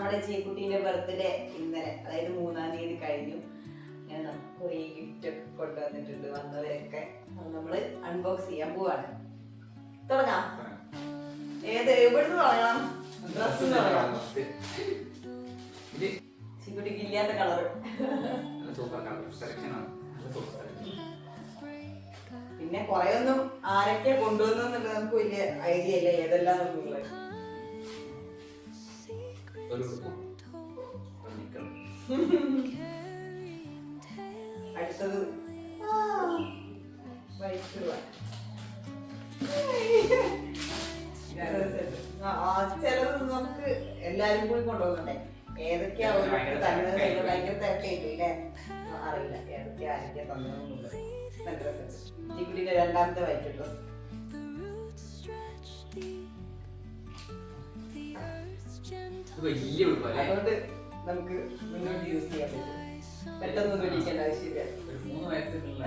നമ്മുടെ ചീക്കുട്ടീന്റെ ബർത്ത്ഡേ ഇന്നലെ, അതായത് 3-ാം തീയതി കഴിഞ്ഞു. ഞാൻ കുറേ ഗിഫ്റ്റ് ഒക്കെ കൊണ്ടുവന്നിട്ടുണ്ട് വന്നവരൊക്കെ. അത് നമ്മള് അൺബോക്സ് ചെയ്യാൻ പോവാണ്. തുടങ്ങാം. എവിടുന്ന് തുടങ്ങാം? ഡ്രസ് തുടങ്ങാം. ചീക്കുട്ടിക്ക് ഇല്ലാത്ത കളറ്. പിന്നെ കൊറേ ഒന്നും ആരൊക്കെ കൊണ്ടുവന്നുള്ളത് നമുക്ക് വലിയ ഐഡിയ ഇല്ല, ഏതെല്ലാം നോക്കുള്ളത്. അടുത്തത് ചിലത് നമുക്ക് എല്ലാരും കൂടി കൊണ്ടുപോകുന്നുണ്ടേ. ഏതൊക്കെയാ തന്നത് ഭയങ്കര തിരക്കായില്ലേ, അറിയില്ല ഏതൊക്കെയാ ആരൊക്കെയാ തന്നതെന്നുള്ളത്. നല്ല രസം. ജിഗുലിന്റെ രണ്ടാമത്തെ വൈറ്റ് ഡ്രസ്. അതുകൊണ്ട് നമുക്ക് മുന്നോട്ട് യൂസ് ചെയ്യാൻ പറ്റും. പെട്ടെന്നൊന്നും ഇരിക്കേണ്ട ആവശ്യമില്ല. 3 വയസ്സുള്ള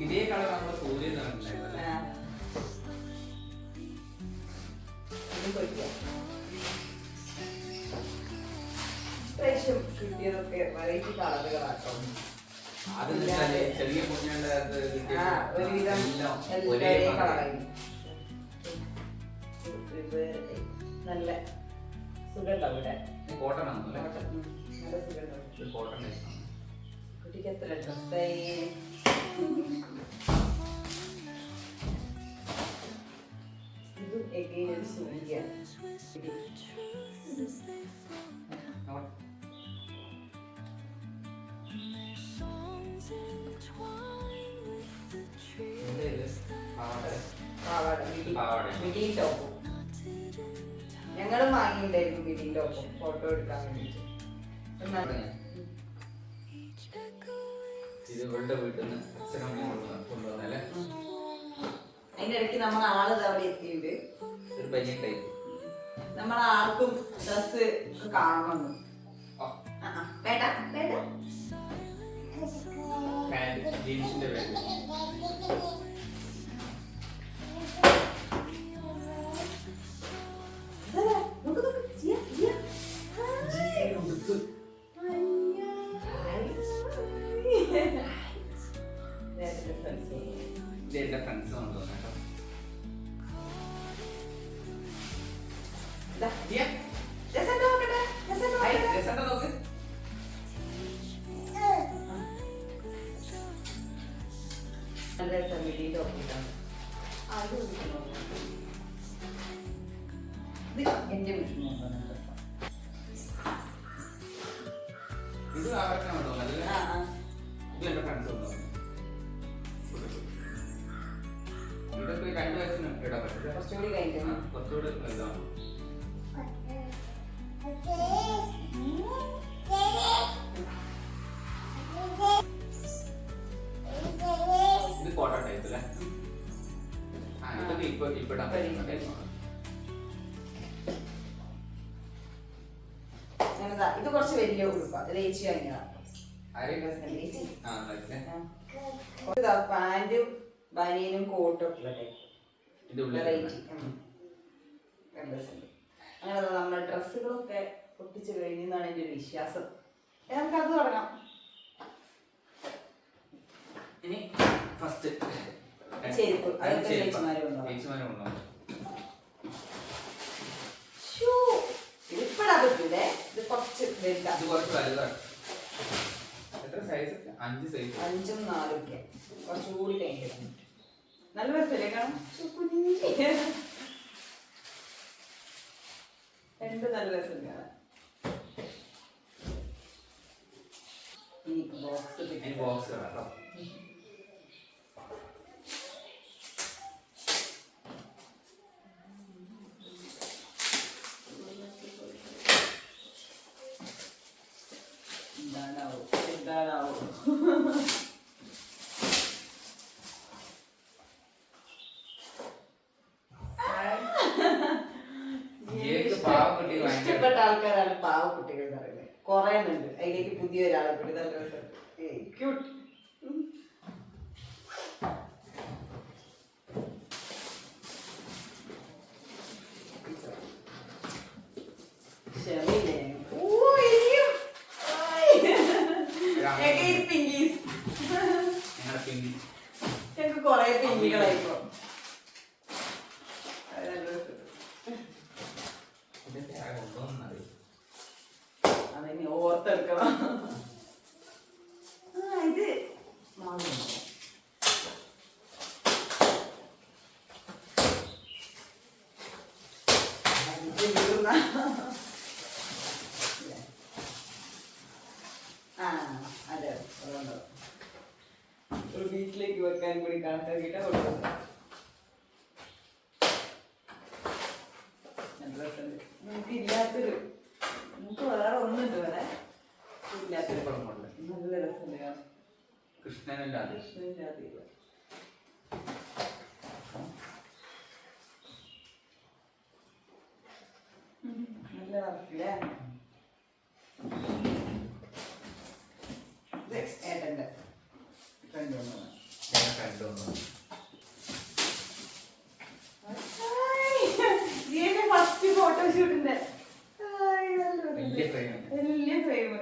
ഇതേ കളർ നമ്മുടെ സൂര്യൻ കിട്ടിയതൊക്കെ വെറൈറ്റി കളറുകളാട്ടോ. ചെറിയ കുഞ്ഞുങ്ങളുടെ നല്ല സുഖമുണ്ടാവും ഇവിടെ. കോട്ടൺ നല്ല സുഖമുണ്ടാവും. കോട്ടൺ കുട്ടിക്ക് എത്ര ഡ്രസ്സായി. ഇത് എഗെയിൻ ഒരു സൂര്യാണ്. ഞങ്ങളും വാങ്ങിയിട്ടുണ്ടായിരുന്നു മിഡിന്റെ ഒപ്പം ഫോട്ടോ എടുക്കാൻ വേണ്ടിട്ട്. അതിനിടയ്ക്ക് നമ്മൾ ആള് അവിടെ എത്തിയിട്ടുണ്ട്. നമ്മളാർക്കും ഡ്രസ് കാണണമെന്ന് വേണ്ട വേണ്ട. എന്റെ ഫ്രണ്ട്സ് കൊണ്ടുവന്നോ. നോക്ക് എന്റെ വീട്ടിൽ ഇത് അവർക്കാണോ നല്ല. ഇത് എന്റെ ഫ്രണ്ട്സ് കൊണ്ടുവന്നു. ഇതൊക്കെ 2 വയസ്സിന് ഇടാൻ പറ്റില്ല. കുറച്ചുകൂടി കഴിഞ്ഞു. കുറച്ചുകൂടി ഇതാണ്. ഇത് കോട്ടൺ ടൈപ്പ് അല്ലേ? ഇതൊക്കെ ഇപ്പൊ ഇടാൻ പറ്റും. ഇത് കുറച്ച് വലിയ ഉടുപ്പാ. ചേച്ചി പാന്റും ബനിയനും കോട്ടും വെറൈറ്റി. അങ്ങനെ നമ്മുടെ ഡ്രസ്സുകളൊക്കെ പൊട്ടിച്ചു കഴിഞ്ഞാണ് എന്റെ ഒരു വിശ്വാസം. നമുക്കത് തുടങ്ങാം. ഇനി ഫസ്റ്റ് ചെരുപ്പ് ഇപ്പഴാ പറ്റൂലേ. ഇത് കുറച്ച് വലുതാണ്. എത്ര സൈസ്? 5 സൈസ്. 5ഉം 4ഉം ഒക്കെ കുറച്ചുകൂടി കഴിഞ്ഞിട്ട് നല്ല രസമല്ലേ കാണാൻ. രണ്ട് നല്ല രസം കാണാൻ. ബോക്സ് കേട്ടോ. കുട്ടി ഭയങ്കര ഇഷ്ടപ്പെട്ട ആൾക്കാരാണ് പാവക്കുട്ടികൾ എന്ന് പറയുന്നത്. കുറെ ഉണ്ട്, അതിലേക്ക് പുതിയൊരാളെ കൂടി നല്ല രസം. ക്യൂട്ട്. ഞങ്ങൾക്ക് കൊറേ പിങ്കികളായിപ്പോ. അതിന് ഓർത്തെടുക്കണം. ഇത് അതെ, അതുകൊണ്ടോ ഒരു വീട്ടിലേക്ക് വെക്കാൻ കൂടി കണക്കാക്കിയിട്ട് കൊടുക്കുന്നത്. നമുക്ക് ഇല്ലാത്തൊരു, നമുക്ക് വേറെ ഒന്നുണ്ട് വേറെ ഇല്ലാത്തൊരു നല്ല രസമുണ്ട്. കൃഷ്ണനില്ലാതെ കൃഷ്ണനില്ലാതെ നല്ല വർക്കില്ലേ. ഏട്ടൻ്റെ ഫ്രണ്ട് വന്നു. ഫസ്റ്റ് ഫോട്ടോഷൂട്ടിന്റെ വലിയ ഫ്രെയിം.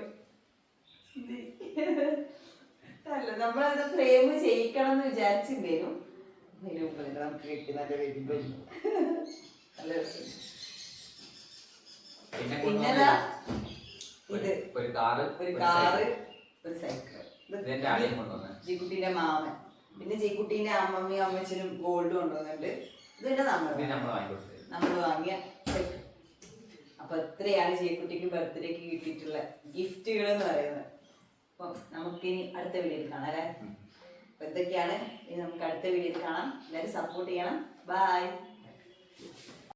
അല്ല, നമ്മളത് ഫ്രെയിം ചെയ്യിക്കണം എന്ന് വിചാരിച്ചിട്ടുണ്ടേനും. അതിന് മുമ്പ് നമുക്ക് കിട്ടി നല്ല വരുമ്പോ നല്ല രസം. പിന്നെ ഇത് ഒരു കാറ്, ഒരു സൈക്കിൾ. ജിക്കുട്ടീന്റെ മാമൻ, പിന്നെ ജിക്കുട്ടീന്റെ അമ്മമ്മയും അമ്മച്ചനും ഗോൾഡ് കൊണ്ടുവന്നിട്ട് ഇതിന്റെ നമ്മൾ വാങ്ങിയ സെറ്റ്. അപ്പൊ ഇത്രയാണ് ജിക്കുട്ടിക്ക് ബർത്ത്ഡേക്ക് കിട്ടിയിട്ടുള്ള ഗിഫ്റ്റുകൾ എന്ന് പറയുന്നത്. അപ്പൊ നമുക്കിനി അടുത്ത വീഡിയോയിൽ കാണാം അല്ലേ. അപ്പൊ ഇതൊക്കെയാണ്. ഇനി നമുക്ക് അടുത്ത വീഡിയോയിൽ കാണാം. എല്ലാവരും സപ്പോർട്ട് ചെയ്യണം. ബൈ.